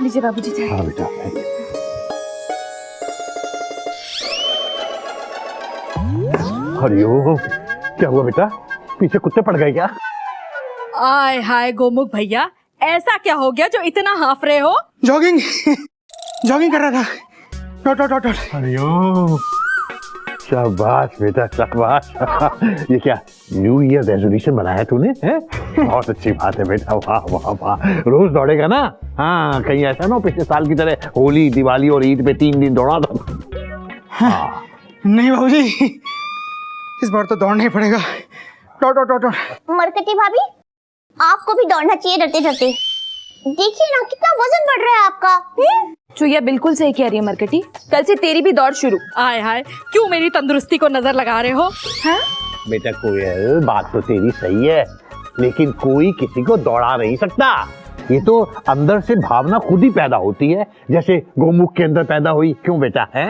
लीजिए बाबूजी चाय। हाँ बेटा। हरिओम, क्या हुआ बेटा? पीछे कुत्ते पड़ गए क्या? आय हाय गोमुख भैया, ऐसा क्या हो गया जो इतना हाँफ रहे हो? जॉगिंग जॉगिंग कर रहा था। Dot dot dot dot. Hariom, शाबाश बेटा शाबाश। ये क्या न्यू ईयर रेजोल्यूशन बनाया तूने? हैं? बहुत अच्छी बात है बेटा, वाह वाह वाह। रोज दौड़ेगा ना? हाँ, कहीं ऐसा ना हो पिछले साल की तरह होली, दिवाली और ईद पे 3 दिन दौड़ा था। हाँ। नहीं बाबूजी, इस बार तो दौड़ना ही पड़ेगा। Dot dot dot dot. मरकटी भाभी, आपको भी दौड़ना चाहिए डरते डरते। देखिए ना कितना वजन बढ़ रहा है आपका। चुईया बिल्कुल सही कह रही है मरकटी, कल से तेरी भी दौड़ शुरू। आय हाय, क्यों मेरी तंदुरुस्ती को नजर लगा रहे हो? हाँ? बेटा कोयल, बात तो तेरी सही है, लेकिन कोई किसी को दौड़ा नहीं सकता। ये तो अंदर से भावना खुद ही पैदा होती है, जैसे गोमुख के अंदर पैदा हुई। क्यों बेटा? है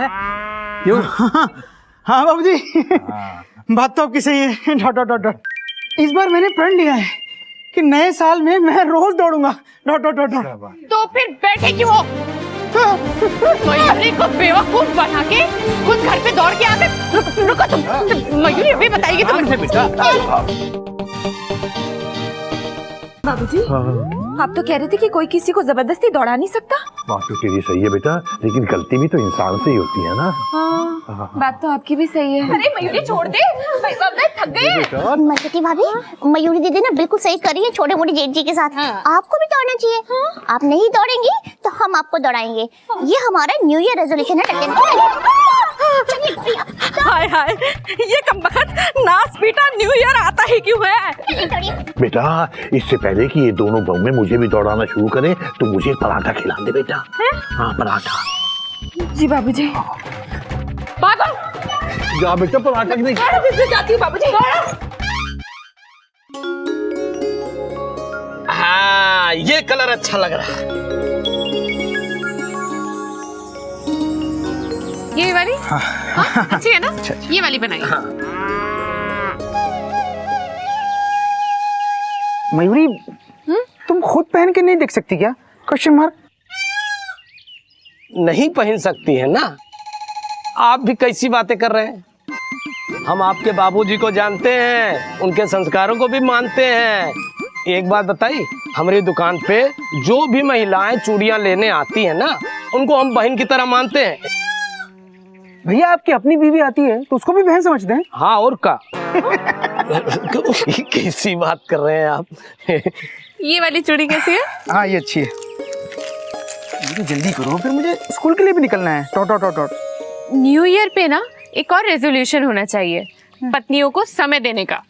क्यों? हाँ बाबूजी, बात तो आपकी सही है। Dot dot dot dot. इस बार मैंने प्रण लिया है कि नए साल में मैं रोज दौड़ूंगा। Dot dot dot dot. तो फिर बैठे क्यों हो? मयूरी को बेवकूफ बना के खुद घर पे दौड़ के आते। रुको तुम, मयूरी अभी बताएगी तुम्हें। बाबूजी, आप तो कह रहे थे कि कोई किसी को जबरदस्ती दौड़ा नहीं सकता। बात तो तेरी सही है बेटा, लेकिन गलती भी तो इंसान से ही होती है ना। हाँ, बात तो आपकी भी सही है। अरे मयूरी छोड़ दे, थक गए। मरकटी भाभी, मयूरी दीदी ना बिल्कुल सही कर रही है छोटे मोटे जेठ जी के साथ। आपको भी दौड़ना चाहिए। आप नहीं दौड़ेंगे तो हम आपको दौड़ाएंगे। ये हमारा न्यू ईयर रेजोल्यूशन है। हाय हाय, ये कमबख्त नास पीटा न्यू ईयर आता ही क्यों है? बेटा इससे पहले कि ये दोनों बहू में मुझे भी दौड़ाना शुरू करें, तो मुझे पराठा खिला दे बेटा। हाँ पराठा। जी बाबूजी। भागो। जा बेटा, पराठा की नहीं जाती हूँ बाबूजी। हाँ, ये कलर अच्छा लग रहा है। ये वाली? हाँ, अच्छी है ना? ये वाली बनाइए। मयूरी, तुम खुद पहन के नहीं देख सकती क्या? Question mark. नहीं पहन सकती है ना? आप भी कैसी बातें कर रहे हैं? हम आपके बाबूजी को जानते हैं, उनके संस्कारों को भी मानते हैं। एक बात बताइए, हमारी दुकान पे जो भी महिलाएं चूड़ियां लेने आती है ना, उनको हम बहन की तरह मानते हैं। भैया आपकी अपनी बीवी आती है तो उसको भी बहन समझते हैं। हाँ और का। कैसी बात कर रहे हैं आप? ये वाली चूड़ी कैसी है? हाँ ये अच्छी है। मुझे जल्दी करो, फिर मुझे स्कूल के लिए भी निकलना है। Taught taught taught. New year पे ना एक और रेजोल्यूशन होना चाहिए, पत्नियों को समय देने का।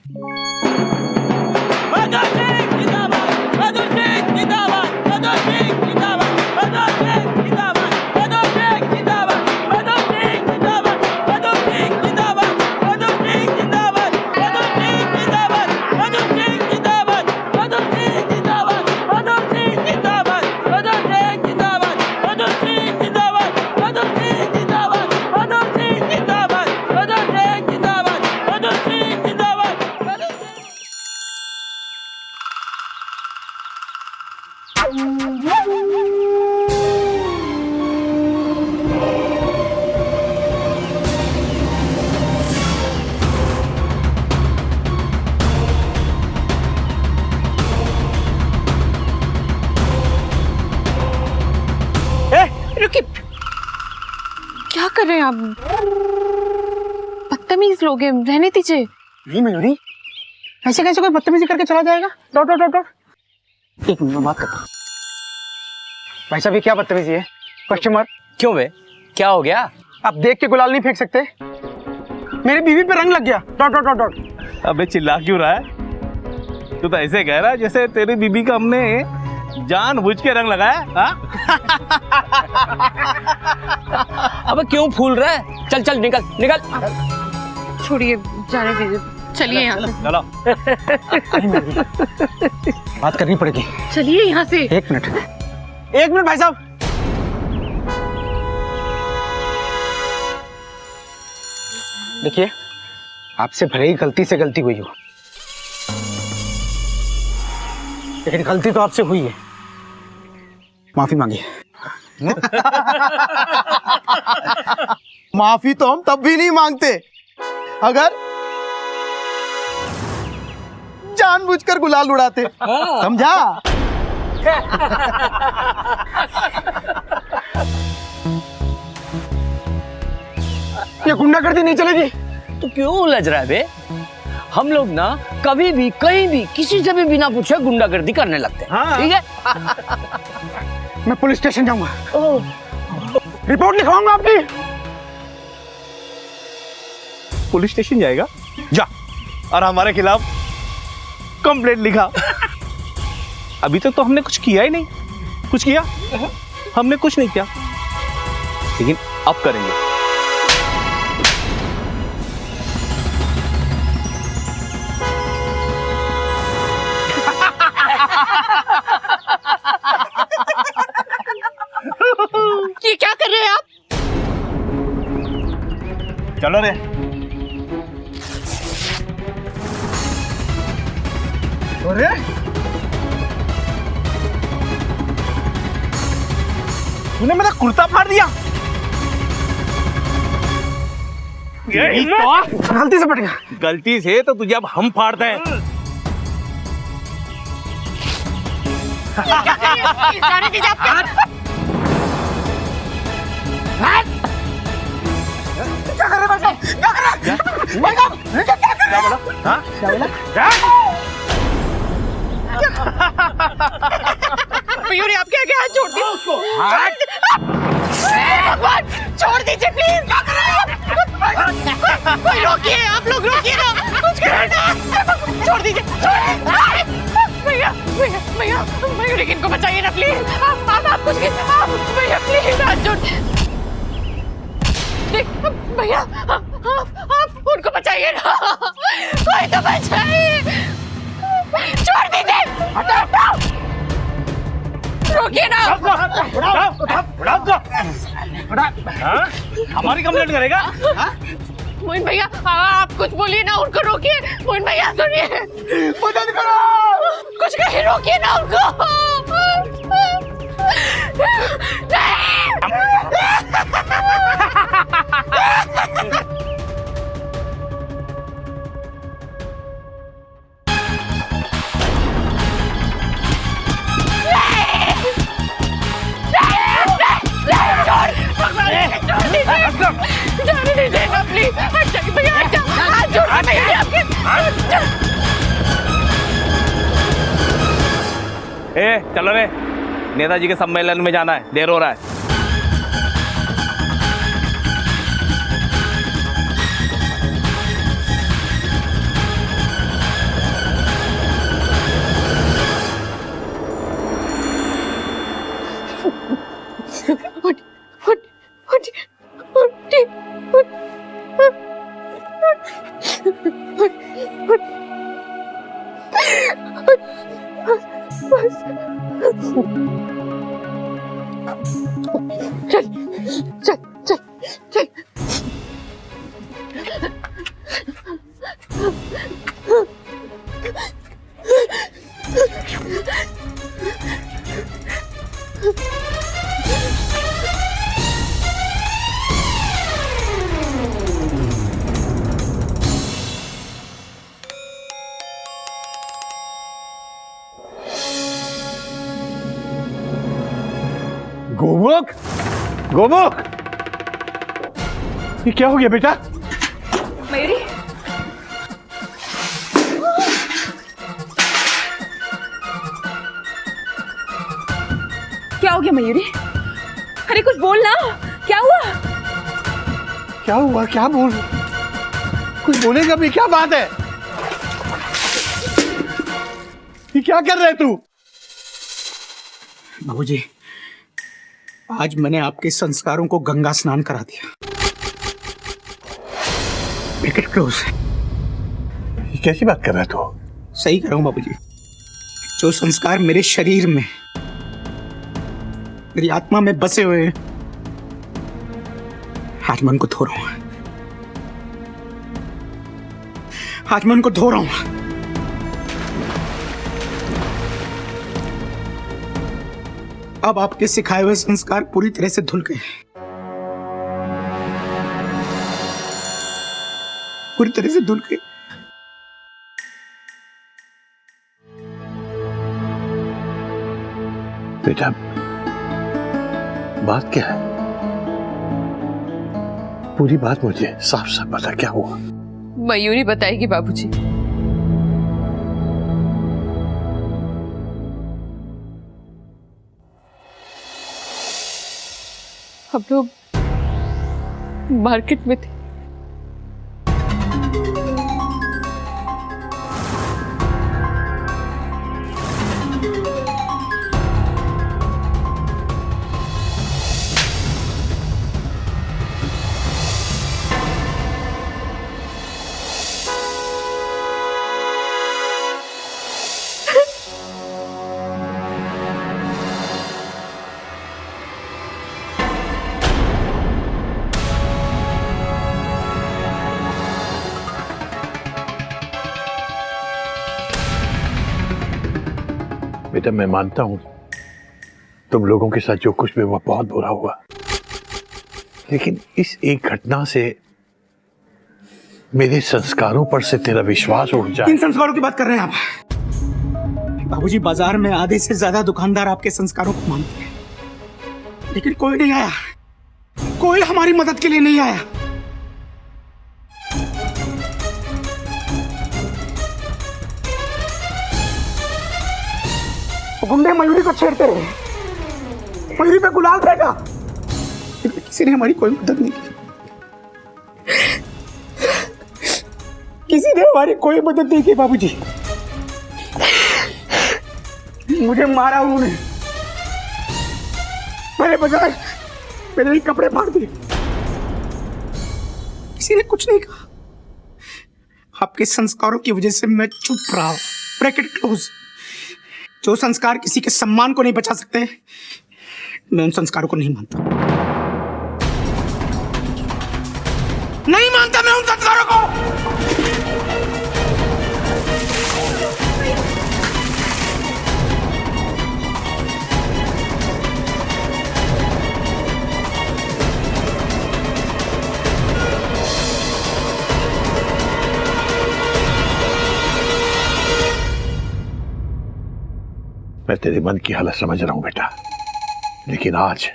क्या कर रहे हैं आप? बदतमीज लोग हैं, रहने दीजिए। नहीं मयूरी, ऐसे कैसे कोई बदतमीजी करके चला जाएगा? Dot dot dot dot. एक मिनट में बात करता हूँ। भाई साहब ये क्या बदतमीजी है? Question mark. क्यों बे, क्या हो गया? आप देख के गुलाल नहीं फेंक सकते? मेरी बीवी पे रंग लग गया। Dot dot dot dot. अबे चिल्ला क्यों रहा है? तू तो ऐसे कह रहा है जैसे तेरी बीबी का हमने जानबूझ के रंग लगाया। अबे क्यों फूल रहा है? चल चल निकल निकल। छोड़िए, जाने दीजिए, चलिए यहाँ से। चलो बात करनी पड़ेगी। चलिए यहाँ से। एक मिनट भाई साहब। देखिए, आपसे भले ही गलती से गलती हुई हो, लेकिन गलती तो आपसे हुई है। माफी मांगिए। माफी तो हम तब भी नहीं मांगते अगर जानबूझकर गुलाल उड़ाते, समझा? ये गुंडागर्दी नहीं चलेगी। तो क्यों उलझ रहा है बे? हम लोग ना कभी भी कहीं भी किसी से भी बिना पूछे गुंडागर्दी करने लगते हैं, ठीक है? मैं पुलिस स्टेशन जाऊंगा, रिपोर्ट लिखवाऊंगा आपकी। पुलिस स्टेशन जाएगा? जा, और हमारे खिलाफ कंप्लेंट लिखा। अभी तक तो हमने कुछ किया ही नहीं। कुछ किया? हमने कुछ नहीं किया, लेकिन अब करेंगे। ये क्या कर रहे हैं आप? चलो रे। अरे तूने मेरा कुर्ता फाड़ दिया। गलती से पट गया। गलती से तो तुझे अब हम फाड़ते हैं। जाने दीजिए आप। क्या कर रहे भाई साहब? क्या कर रहे? भाई साहब, क्या कर रहे? क्या बोला? हाँ? क्या बोला? मयूरी आप क्या हाथ छोड़ दीजिए उसको। भगवान छोड़ दीजिए प्लीज। क्या कर रहे हैं? कोई रोकिए, आप लोग रोकिए ना। कुछ करो ना। छोड़ दीजिए। भैया भैया भैया मयूरी इनको बचाइए ना प्लीज। आप कुछ भैया प्लीज हाथ जोड़। भैया आप उनको बचाइए ना। कोई तो बचाइए। छोड़ दीजिए। हटाओ। रोकिए ना। हमारी कंप्लेंट करेगा? मोइन भैया आप कुछ बोलिए ना, उनको रोकिए। मोइन भैया सुनिए, मदद करो। कुछ कहीं रोकिए ना उनको। जाने दीजिए ना प्लीज। भैया हाथ जोड़ भैया आपके। चलो रे, नेताजी के सम्मेलन में जाना है, देर हो रहा है। चल। गोमुख, गोमुख, ये क्या हो गया बेटा? मयूरी क्या हो गया मयूरी? अरे कुछ बोल ना, क्या हुआ? क्या हुआ? क्या बोल? कुछ बोलेगा भी? क्या बात है? ये क्या कर रहे तू? बाबूजी, आज मैंने आपके संस्कारों को गंगा स्नान करा दिया। Wicket close. ये कैसी बात कर रहा है तू? सही कर रहा हूं बाबूजी। जो संस्कार मेरे शरीर में, मेरी आत्मा में बसे हुए हैं, आज मैं उनको धो रहा हूं। आज मैं उनको धो रहा हूं। अब आपके सिखाए हुए संस्कार पूरी तरह से धुल गए, पूरी तरह से धुल गए। बेटा, बात क्या है? पूरी बात मुझे साफ साफ बता, क्या हुआ? मयूरी बताएगी बाबूजी। हम लोग मार्केट में थे, बेटा मैं मानता हूं तुम लोगों के साथ जो कुछ भी हुआ बहुत बुरा हुआ, लेकिन इस एक घटना से मेरे संस्कारों पर से तेरा विश्वास उठ जाए। किन संस्कारों की बात कर रहे हैं आप? बाबूजी, बाजार में आधे से ज्यादा दुकानदार आपके संस्कारों को मानते हैं, लेकिन कोई नहीं आया, कोई हमारी मदद के लिए नहीं आया। गुंडे मयूरी को छेड़ते रहे, मयूरी पे गुलाल फेंका, किसी ने हमारी कोई मदद नहीं की, किसी ने हमारी कोई मदद नहीं की। बाबूजी, मुझे मारा उन्होंने, मेरे बजाय मेरे ही कपड़े फाड़ दिए, किसी ने कुछ नहीं कहा। आपके संस्कारों की वजह से मैं चुप रहा। Bracket close. जो संस्कार किसी के सम्मान को नहीं बचा सकते, मैं उन संस्कारों को नहीं मानता, नहीं मानता मैं उन संस्कारों को। मैं तेरे मन की हालत समझ रहा हूं बेटा, लेकिन आज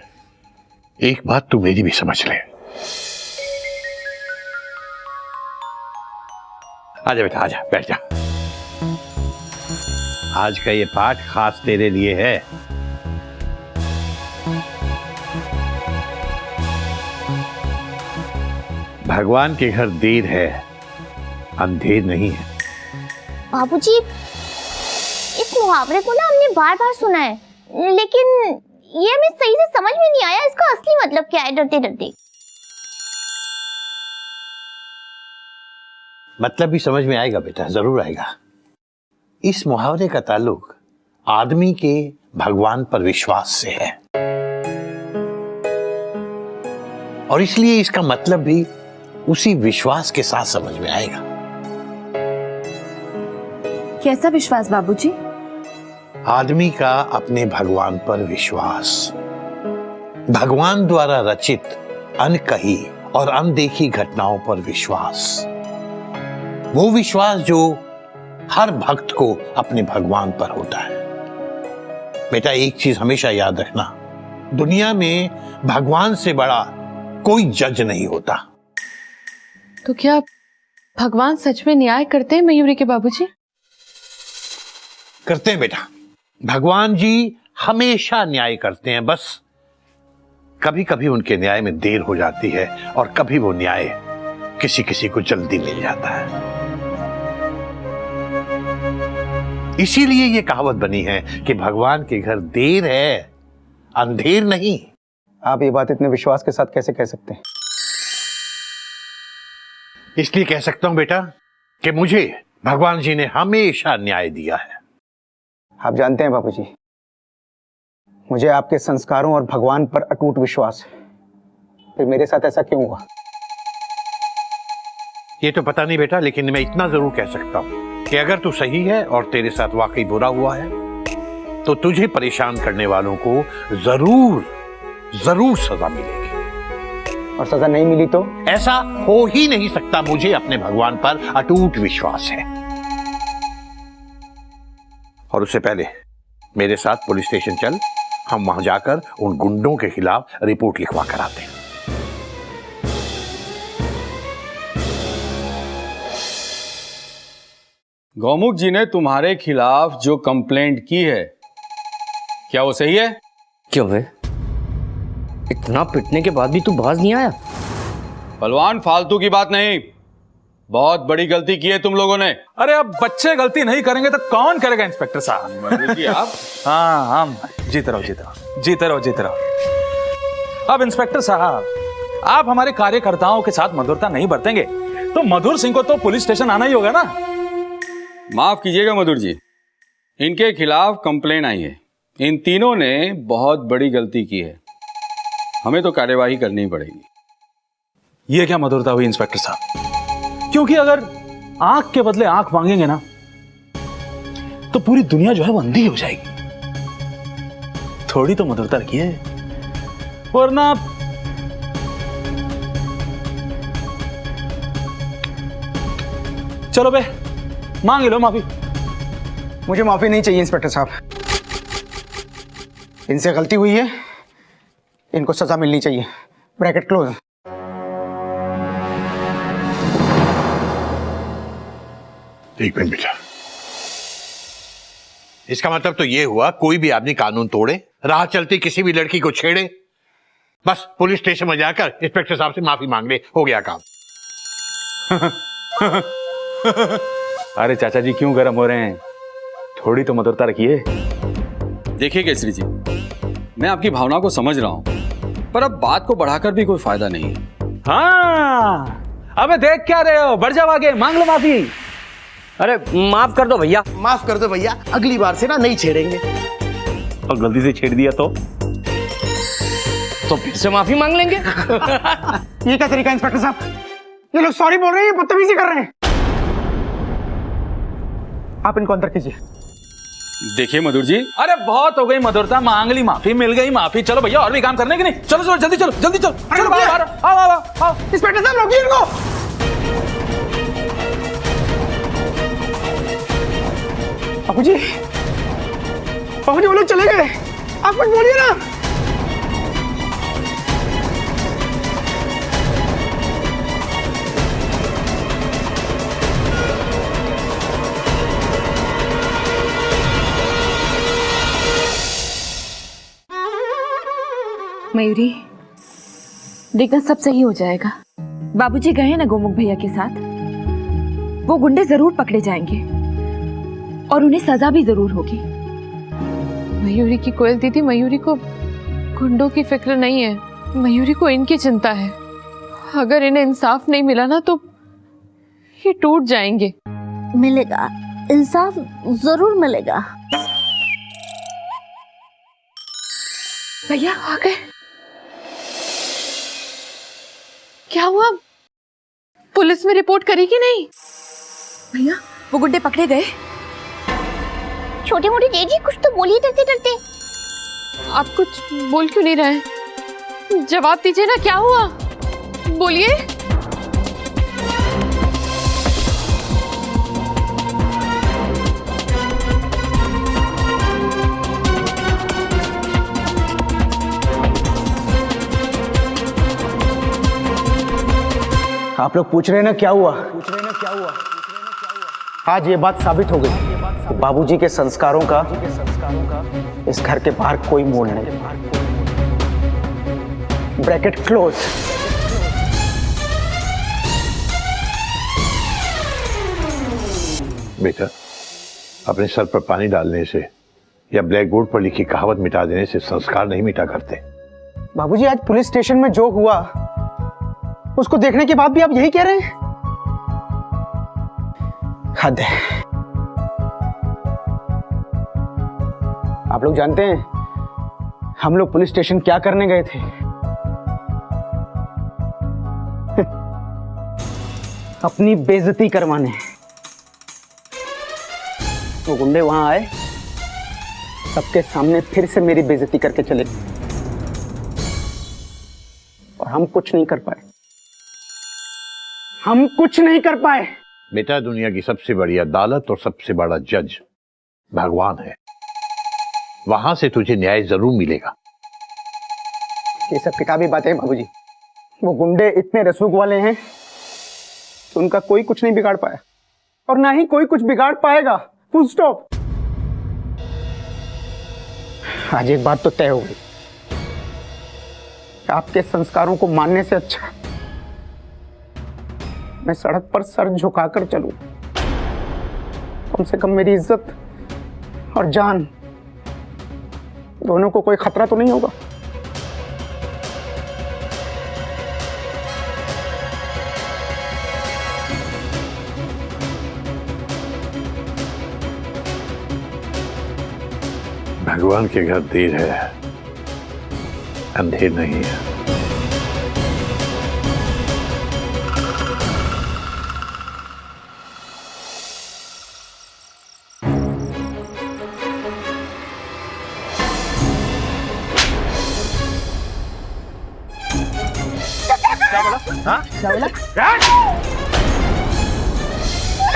एक बात तू मेरी भी समझ ले। आजा बेटा, आजा, बैठ जा। आज का ये पाठ खास तेरे लिए है। भगवान के घर देर है, अंधेर नहीं है। बाबूजी, इस मुहावरे को ना हमने बार बार सुना है, लेकिन ये हमें सही से समझ में नहीं आया इसका असली मतलब क्या है, डरते डरते। मतलब भी समझ में आएगा बेटा, जरूर आएगा। इस मुहावरे का ताल्लुक आदमी के भगवान पर विश्वास से है, और इसलिए इसका मतलब भी उसी विश्वास के साथ समझ में आएगा। कैसा विश्वास बाबूजी? आदमी का अपने भगवान पर विश्वास, भगवान द्वारा रचित अनकही और अनदेखी घटनाओं पर विश्वास, वो विश्वास जो हर भक्त को अपने भगवान पर होता है। बेटा एक चीज हमेशा याद रखना, दुनिया में भगवान से बड़ा कोई जज नहीं होता। तो क्या भगवान सच में न्याय करते हैं मयूरी के बाबूजी? करते हैं बेटा, भगवान जी हमेशा न्याय करते हैं, बस कभी कभी उनके न्याय में देर हो जाती है और कभी वो न्याय किसी किसी को जल्दी मिल जाता है। इसीलिए ये कहावत बनी है कि भगवान के घर देर है, अंधेर नहीं। आप ये बात इतने विश्वास के साथ कैसे कह सकते हैं? इसलिए कह सकता हूं बेटा कि मुझे भगवान जी ने हमेशा न्याय दिया है। आप जानते हैं बाबूजी, मुझे आपके संस्कारों और भगवान पर अटूट विश्वास है, फिर मेरे साथ ऐसा क्यों हुआ? ये तो पता नहीं बेटा, लेकिन मैं इतना जरूर कह सकता हूं कि अगर तू सही है और तेरे साथ वाकई बुरा हुआ है, तो तुझे परेशान करने वालों को जरूर जरूर सजा मिलेगी। और सजा नहीं मिली तो? ऐसा हो ही नहीं सकता, मुझे अपने भगवान पर अटूट विश्वास है। और उससे पहले मेरे साथ पुलिस स्टेशन चल, हम वहां जाकर उन गुंडों के खिलाफ रिपोर्ट लिखवा कर आते हैं। गौमुख जी ने तुम्हारे खिलाफ जो कंप्लेंट की है, क्या वो सही है? क्यों बे? इतना पिटने के बाद भी तू बाज नहीं आया? पहलवान, फालतू की बात नहीं, बहुत बड़ी गलती की है तुम लोगों ने। अरे अब बच्चे गलती नहीं करेंगे तो कौन करेगा इंस्पेक्टर साहब? जी आप हाँ, जीते रहो जीते रहो जीते रहो जीते रहो। अब इंस्पेक्टर साहब, आप हमारे कार्यकर्ताओं के साथ मधुरता नहीं बरतेंगे तो मधुर सिंह को तो पुलिस स्टेशन आना ही होगा ना। माफ कीजिएगा मधुर जी, इनके खिलाफ कंप्लेन आई है। इन तीनों ने बहुत बड़ी गलती की है, हमें तो कार्यवाही करनी ही पड़ेगी। ये क्या मधुरता हुई इंस्पेक्टर साहब? क्योंकि अगर आंख के बदले आंख मांगेंगे ना तो पूरी दुनिया जो है वो अंधी हो जाएगी। थोड़ी तो मधुरता रखिए, वरना चलो बे, मांग लो माफी। मुझे माफी नहीं चाहिए इंस्पेक्टर साहब, इनसे गलती हुई है, इनको सजा मिलनी चाहिए। Bracket close. एक मिनट बेटा, इसका मतलब तो ये हुआ कोई भी आदमी कानून तोड़े, राह चलती किसी भी लड़की को छेड़े, बस पुलिस स्टेशन में जाकर इंस्पेक्टर साहब से माफी मांग ले, हो गया काम। अरे चाचा जी क्यों गर्म हो रहे हैं? थोड़ी तो मधुरता रखिए। देखिए केसरी जी, मैं आपकी भावना को समझ रहा हूं, पर अब बात को बढ़ाकर भी कोई फायदा नहीं है। हाँ, अबे देख क्या रहे हो, बढ़ जाओ आगे, मांग लो माफी। अरे माफ कर दो भैया। माफ कर दो भैया, अगली बार से ना नहीं छेड़ेंगे। और गलती से छेड़ दिया तो फिर से माफी मांग लेंगे। ये क्या तरीका इंस्पेक्टर साहब? ये लोग सॉरी बोल रहे हैं, बदतमीजी कर रहे हैं। आप इनको अंदर कीजिए। देखिए मधुर जी, अरे बहुत हो गई मधुरता, मांग ली माफी, मिल गई माफी। चलो भैया और भी काम करने की नहीं? चलो चलो जल्दी चलो जल्दी चलो चलो बाहर आओ आओ आओ। इंस्पेक्टर साहब रोकिए इनको। बाबूजी, बाबूजी वो लोग चले गए, आप कुछ बोलिए ना। मयूरी, देखना सब सही हो जाएगा। बाबूजी गए हैं ना गोमुख भैया के साथ, वो गुंडे जरूर पकड़े जाएंगे और उन्हें सजा भी जरूर होगी। मयूरी की कोयल दीदी, मयूरी को गुंडों की फिक्र नहीं है, मयूरी को इनकी चिंता है। अगर इन्हें इंसाफ नहीं मिला ना तो ये टूट जाएंगे। मिलेगा, इंसाफ जरूर मिलेगा। भैया आ गए। क्या हुआ? पुलिस में रिपोर्ट करेगी नहीं? भैया वो गुंडे पकड़े गए। छोटे मोटे जेजी कुछ तो बोलिए डरते डरते। आप कुछ बोल क्यों नहीं रहे? जवाब दीजिए ना, क्या हुआ? बोलिए। आप लोग पूछ रहे हैं ना क्या हुआ? आज ये बात साबित हो गई कि बाबूजी के संस्कारों का इस घर के बाहर कोई मोल नहीं। Bracket close. बेटा, अपने सर पर पानी डालने से या ब्लैक बोर्ड पर लिखी कहावत मिटा देने से संस्कार नहीं मिटा करते। बाबूजी आज पुलिस स्टेशन में जो हुआ उसको देखने के बाद भी आप यही कह रहे हैं? हद है। आप लोग जानते हैं हम लोग पुलिस स्टेशन क्या करने गए थे? अपनी बेइज्जती करवाने। वो गुंडे वहां आए सबके सामने फिर से मेरी बेइज्जती करके चले और हम कुछ नहीं कर पाए। हम कुछ नहीं कर पाए। बेटा, दुनिया की सबसे बड़ी अदालत और सबसे बड़ा जज भगवान है। वहां से तुझे न्याय जरूर मिलेगा। ये सब किताबी बातें हैं बाबूजी। वो गुंडे इतने रसूख वाले हैं कि उनका कोई कुछ नहीं बिगाड़ पाया और ना ही कोई कुछ बिगाड़ पाएगा। Full stop. आज एक बात तो तय हो गई, आपके संस्कारों को मानने से अच्छा मैं सड़क पर सर झुकाकर चलूं। कम से कम मेरी इज्जत और जान दोनों को कोई खतरा तो नहीं होगा। भगवान के घर देर है, अंधेर नहीं है। क्या बोला? हाँ? क्या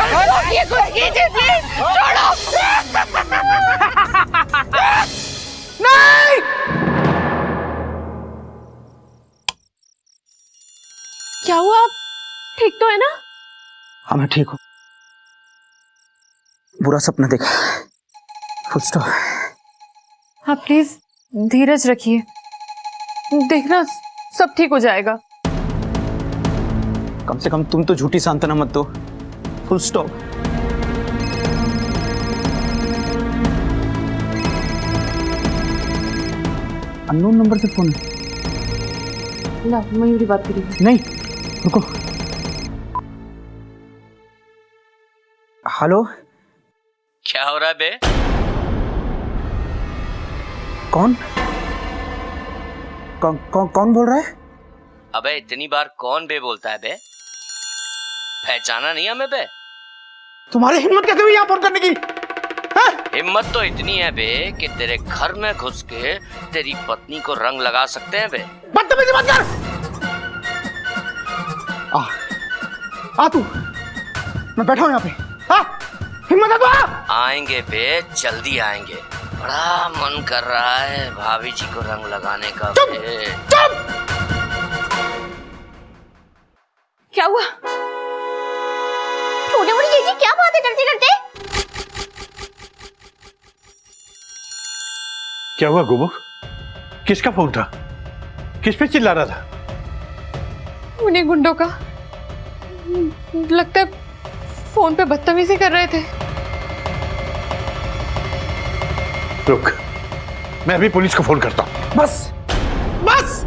बोला? ये कुछ कीजिए प्लीज, छोड़ो। नहीं! क्या हुआ? आप ठीक तो है ना? हाँ, मैं ठीक हूँ। बुरा सपना देखा। Full stop. आप प्लीज धीरज रखिए, देखना सब ठीक हो जाएगा। कम से कम तुम तो झूठी सांत्वना मत दो। Full stop. अननोन नंबर से फोन। ला, मयूरी बात करिए। नहीं, रुको। हेलो, क्या हो रहा है बे? कौन कौन बोल रहा है? अबे इतनी बार कौन बे बोलता है बे? पहचाना नहीं हमें बे? तुम्हारी हिम्मत कैसे हुई यहाँ फोन करने की? हिम्मत तो इतनी है बे कि तेरे घर में घुस के तेरी पत्नी को रंग लगा सकते हैं बे। बदतमीजी मत कर। आ तू, मैं बैठा हूँ यहाँ पे। हिम्मत है तो आ। आएंगे बे, जल्दी आएंगे। बड़ा मन कर रहा है भाभी जी को रंग लगाने का। चुप, चुप। क्या हुआ? छोटे बड़ी जीजी क्या बात है डरते डरते? क्या हुआ गोमुख? किसका फोन था? किस पे चिल्ला रहा था? उन्हीं गुंडों का। लगता है फोन पे बदतमीजी कर रहे थे। रुक, मैं अभी पुलिस को फोन करता हूं। बस बस,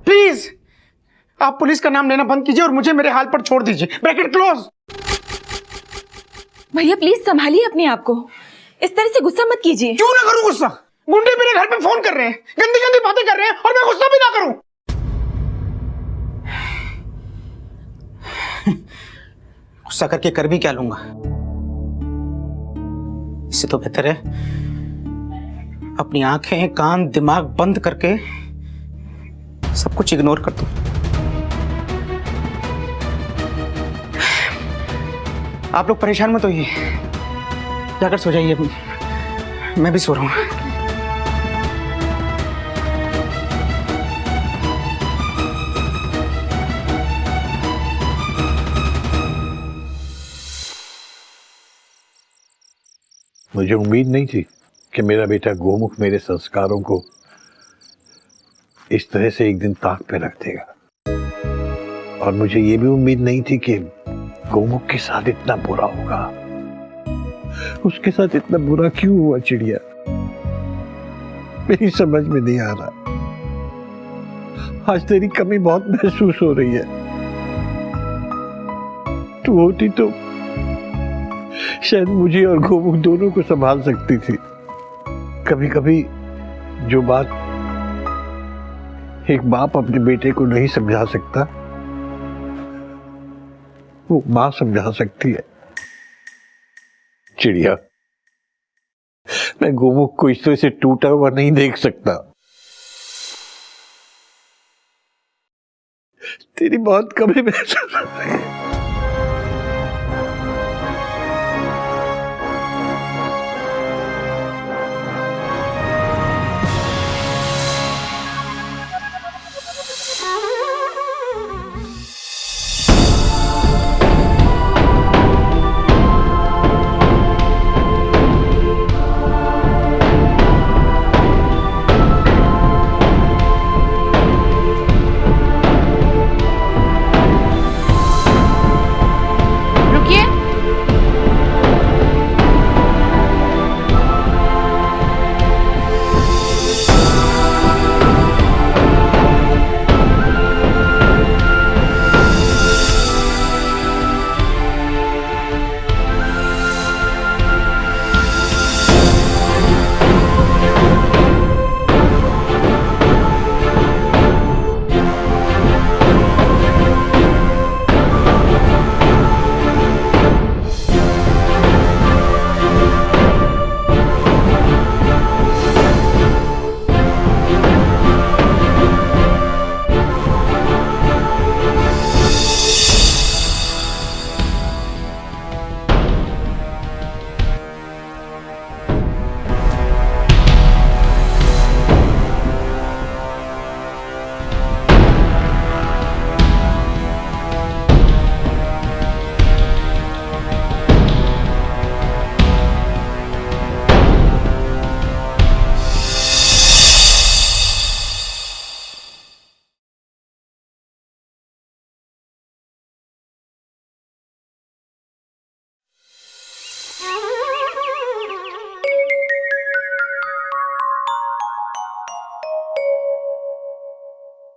प्लीज आप पुलिस का नाम लेना बंद कीजिए और मुझे मेरे हाल पर छोड़ दीजिए। Bracket close. भैया प्लीज संभालिए अपने आप को, इस तरह से गुस्सा मत कीजिए। क्यों ना करूं गुस्सा? गुंडे मेरे घर पे फोन कर रहे हैं, गंदी गंदी बातें कर रहे हैं और मैं गुस्सा भी ना करूं। गुस्सा करके कर भी क्या लूंगा? इससे तो बेहतर है अपनी आंखें कान दिमाग बंद करके सब कुछ इग्नोर कर दो। आप लोग परेशान मत होइए, जाकर सो जाइए, मैं भी सो रहा हूं। मुझे उम्मीद नहीं थी कि मेरा बेटा गोमुख मेरे संस्कारों को इस तरह से एक दिन ताक पे रख देगा। और मुझे ये भी उम्मीद नहीं थी कि गोमुख के साथ इतना बुरा होगा। उसके साथ इतना बुरा क्यों हुआ चिड़िया? मेरी समझ में नहीं आ रहा। आज तेरी कमी बहुत महसूस हो रही है। तू होती तो शायद मुझे और गोमुख दोनों को संभाल सकती थी। कभी कभी जो बात एक बाप अपने बेटे को नहीं समझा सकता, वो मां समझा सकती है। चिड़िया, मैं गोमुख को इस तरह से टूटा हुआ नहीं देख सकता। तेरी बहुत कमी महसूस होती है।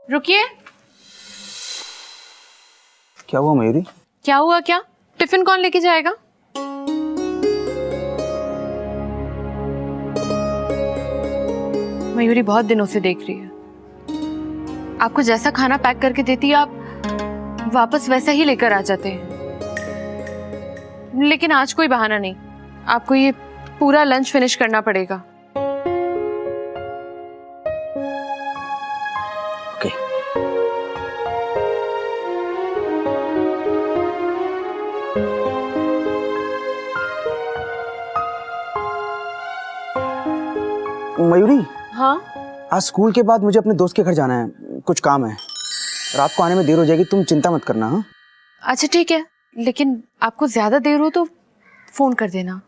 रुकिए। क्या हुआ मयूरी? क्या हुआ क्या? टिफिन कौन लेके जाएगा? मयूरी बहुत दिनों से देख रही है, आपको जैसा खाना पैक करके देती है आप वापस वैसा ही लेकर आ जाते हैं। लेकिन आज कोई बहाना नहीं, आपको ये पूरा लंच फिनिश करना पड़ेगा। मयूरी, हाँ? आज स्कूल के बाद मुझे अपने दोस्त के घर जाना है, कुछ काम है। रात को आने में देर हो जाएगी, तुम चिंता मत करना। हाँ अच्छा ठीक है, लेकिन आपको ज्यादा देर हो तो फोन कर देना।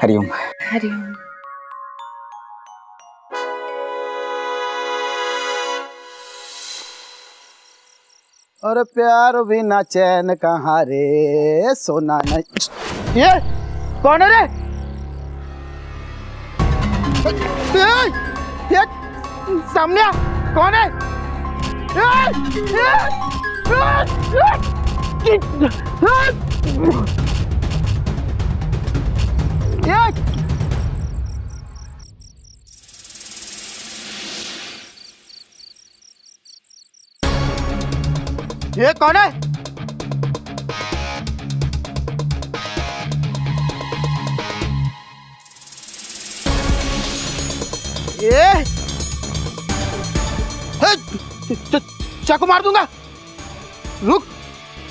हरिओम। हरिओम। और प्यार बिना चैन कहाँ रे, सोना नहीं। ये कौन है रे? ये सामने कौन है? ये कौन है? ये चाकू मार दूंगा। रुक,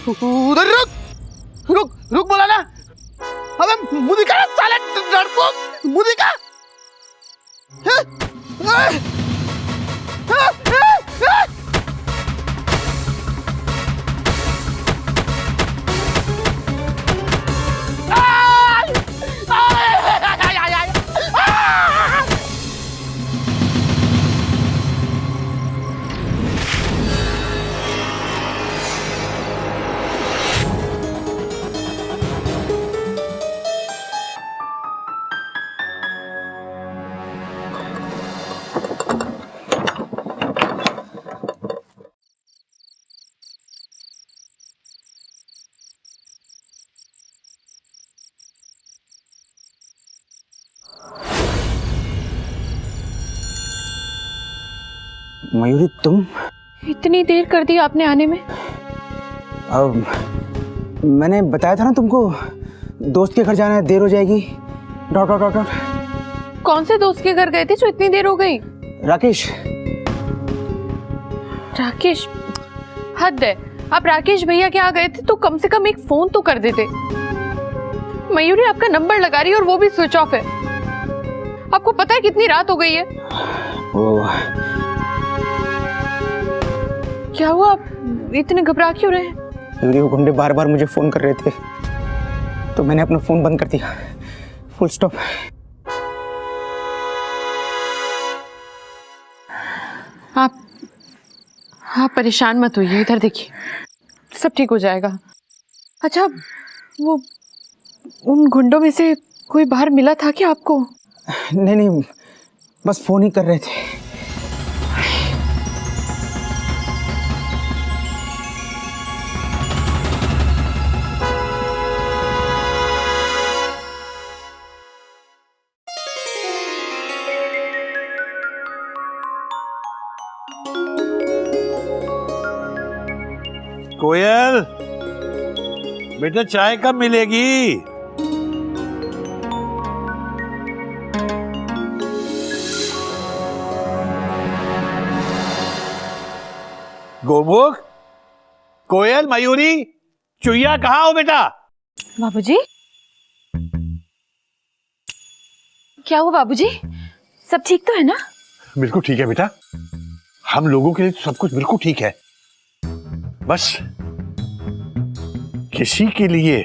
उधर रुक, रुक रुक बोला ना। अबे मुंह दिखा साले डरपोक, मुंह दिखा। मयूरी, तुम इतनी देर कर दी आपने आने में? मैंने बताया था ना तुमको, दोस्त के घर जाना है, देर हो जाएगी। डॉक्टर कौन से दोस्त के घर गए थे जो इतनी देर हो गई? राकेश। राकेश? हद है, आप राकेश भैया के यहाँ गए थे तो कम से कम एक फोन तो कर देते। मयूरी आपका नंबर लगा रही है और वो भी स्विच ऑफ है। आपको पता है कितनी रात हो गई है? क्या हुआ, आप इतने घबरा क्यों रहे हैं? मयूरी, वो गुंडे बार बार मुझे फोन कर रहे थे तो मैंने अपना फोन बंद कर दिया। Full stop. आप परेशान मत होइए, इधर देखिए, सब ठीक हो जाएगा। अच्छा, वो उन गुंडों में से कोई बाहर मिला था क्या आपको? नहीं, बस फोन ही कर रहे थे। कोयल, बेटा चाय कब मिलेगी? गोमुख, कोयल, मयूरी, चुईया कहाँ हो बेटा? बाबूजी, क्या हुआ बाबूजी? सब ठीक तो है ना? बिल्कुल ठीक है बेटा, हम लोगों के लिए सब कुछ बिल्कुल ठीक है। बस किसी के लिए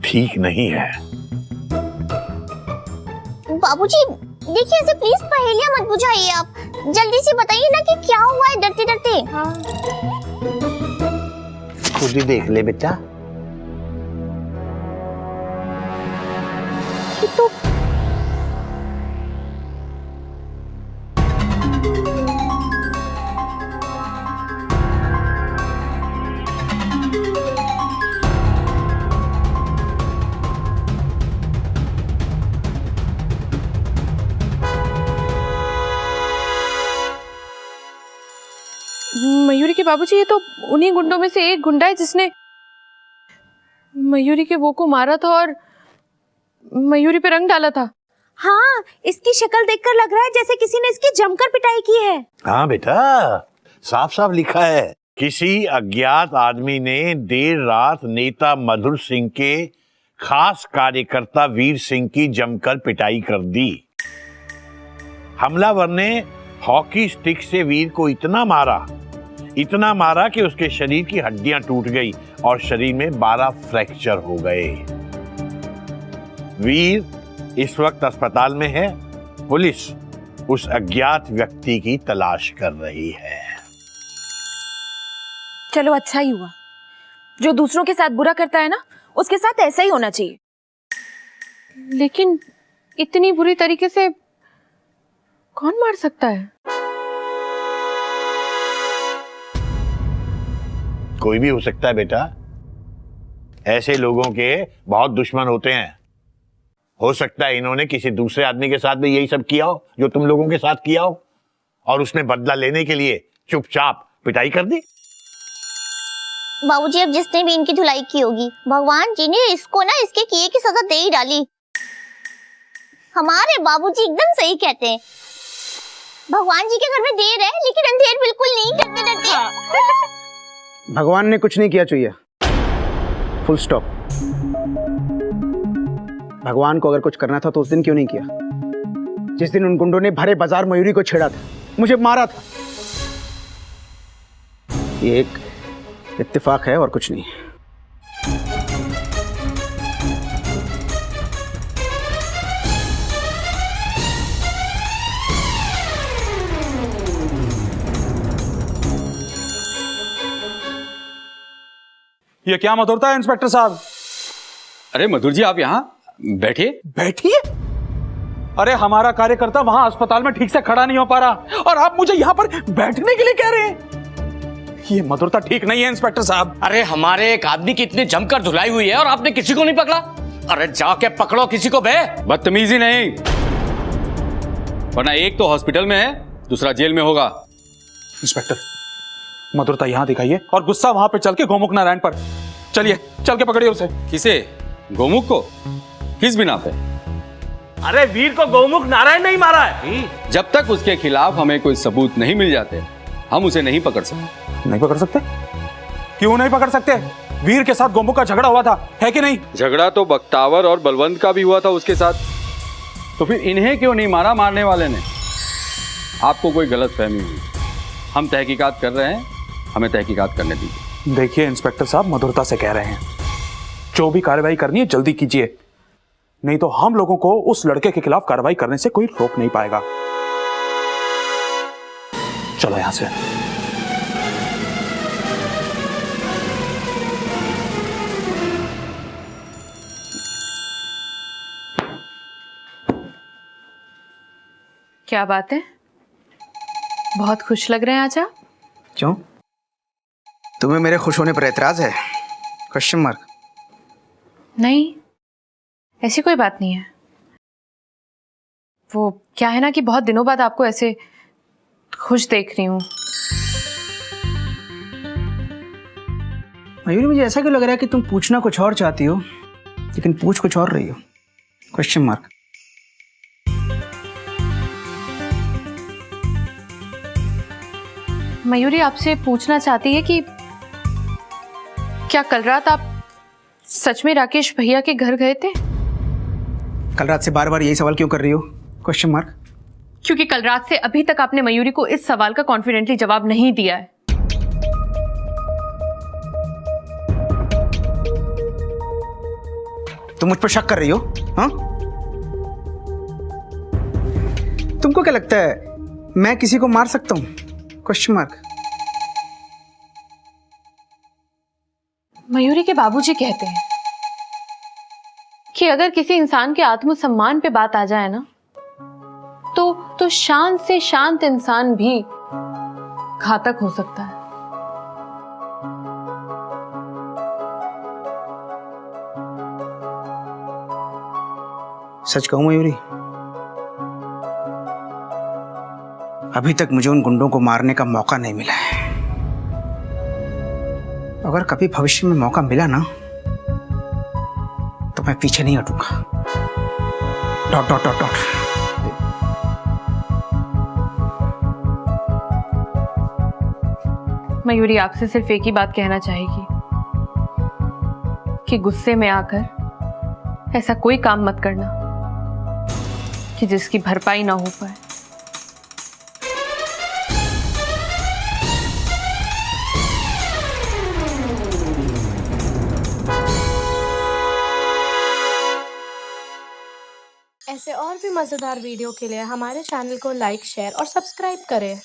ठीक नहीं है। बाबूजी देखिए, ऐसे प्लीज पहेलियां मत बुझाइए। आप जल्दी से बताइए ना कि क्या हुआ है, डरते डरते। खुद ही देख ले बेटा। ये तो मयूरी के बाबूजी, ये तो उन्हीं गुंडों में से एक गुंडा है जिसने मयूरी के वो को मारा था और मयूरी पे रंग डाला था। हाँ, इसकी शक्ल देखकर लग रहा है जैसे किसी ने इसकी जमकर पिटाई की है। हाँ बेटा, साफ साफ लिखा है, किसी अज्ञात आदमी ने देर रात नेता मधुर सिंह के खास कार्यकर्ता वीर सिंह की जमकर पिटाई कर दी। हमलावर ने हॉकी स्टिक से वीर को इतना मारा कि उसके शरीर की हड्डियां टूट गई और शरीर में 12 फ्रैक्चर हो गए। वीर इस वक्त अस्पताल में है। पुलिस उस अज्ञात व्यक्ति की तलाश कर रही है। चलो अच्छा ही हुआ, जो दूसरों के साथ बुरा करता है ना, उसके साथ ऐसा ही होना चाहिए। लेकिन इतनी बुरी तरीके से कौन मार सकता है? कोई भी हो सकता है बेटा, ऐसे लोगों के बहुत दुश्मन होते हैं। हो सकता है इन्होंने किसी दूसरे आदमी के साथ भी यही सब किया हो जो तुम लोगों के साथ किया हो, और उसने बदला लेने के लिए चुपचाप पिटाई कर दी। बाबूजी, अब जिसने भी इनकी धुलाई की होगी, भगवान जी ने इसको ना इसके किए की सजा दे ही डाली। हमारे बाबूजी एकदम सही कहते हैं, भगवान जी के घर में देर है लेकिन अंधेर बिल्कुल नहीं, डरते डरते। भगवान ने कुछ नहीं किया चुईया, फुल स्टॉप। भगवान को अगर कुछ करना था तो उस दिन क्यों नहीं किया, जिस दिन उन गुंडों ने भरे बाजार मयूरी को छेड़ा था, मुझे मारा था। ये एक इत्तेफाक है और कुछ नहीं। ये क्या मधुरता है इंस्पेक्टर साहब? अरे मधुर जी, आप यहाँ बैठिए। बैठिए? अरे हमारा कार्यकर्ता वहां अस्पताल में ठीक से खड़ा नहीं हो पा रहा और आप मुझे यहाँ पर बैठने के लिए कह रहे हैं? ये मधुरता ठीक नहीं है इंस्पेक्टर साहब। अरे हमारे एक आदमी की इतनी जमकर धुलाई हुई है और आपने किसी को नहीं पकड़ा? अरे जाके पकड़ो किसी को बे। बदतमीजी नहीं, वरना एक तो हॉस्पिटल में है, दूसरा जेल में होगा। इंस्पेक्टर, मधुरता यहाँ दिखाइए और गुस्सा वहां पे चल के गोमुख नारायण पर। चलिए, चल के पकड़िए उसे। किसे? गोमुख को? किस बिना पे? अरे वीर को गौमुख नारायण नहीं मारा है। जब तक उसके खिलाफ हमें कोई सबूत नहीं मिल जाते हम उसे नहीं पकड़ सकते। नहीं पकड़ सकते? क्यों नहीं पकड़ सकते? वीर के साथ गौमुख का झगड़ा हुआ था, है कि नहीं? झगड़ा तो बख्तावर और बलवंत का भी हुआ था उसके साथ, तो फिर इन्हें क्यों नहीं मारा मारने वाले ने? आपको कोई गलत फहमी हुई। हम तहकीकात कर रहे हैं, हमें तहकीकात करने दीजिए। देखिए इंस्पेक्टर साहब, मधुरता से कह रहे हैं, जो भी कार्रवाई करनी है जल्दी कीजिए, नहीं तो हम लोगों को उस लड़के के खिलाफ कार्रवाई करने से कोई रोक नहीं पाएगा। चलो यहां से। क्या बात है, बहुत खुश लग रहे हैं आज आप। क्यों, तुम्हें मेरे खुश होने पर एतराज है? Question mark. नहीं, ऐसी कोई बात नहीं है। वो क्या है ना कि बहुत दिनों बाद आपको ऐसे खुश देख रही हूँ। मयूरी, मुझे ऐसा क्यों लग रहा है कि तुम पूछना कुछ और चाहती हो लेकिन पूछ कुछ और रही हो? Question mark. मयूरी आपसे पूछना चाहती है कि क्या कल रात आप सच में राकेश भैया के घर गए थे? कल रात से बार बार यही सवाल क्यों कर रही हो? Question mark. क्योंकि कल रात से अभी तक आपने मयूरी को इस सवाल का कॉन्फिडेंटली जवाब नहीं दिया है। तुम मुझ पर शक कर रही हो? हाँ, तुमको क्या लगता है मैं किसी को मार सकता हूं? Question mark. मयूरी के बाबूजी कहते हैं कि अगर किसी इंसान के आत्मसम्मान पे बात आ जाए ना, तो शांत से शांत इंसान भी घातक हो सकता है। सच कहूं मयूरी, अभी तक मुझे उन गुंडों को मारने का मौका नहीं मिला है। अगर कभी भविष्य में मौका मिला ना तो मैं पीछे नहीं हटूंगा। Dot dot dot dot. Mayuri आपसे सिर्फ एक ही बात कहना चाहेगी कि गुस्से में आकर ऐसा कोई काम मत करना कि जिसकी भरपाई ना हो पाए। ऐसे और भी मज़ेदार वीडियो के लिए हमारे चैनल को लाइक, शेयर और सब्सक्राइब करें।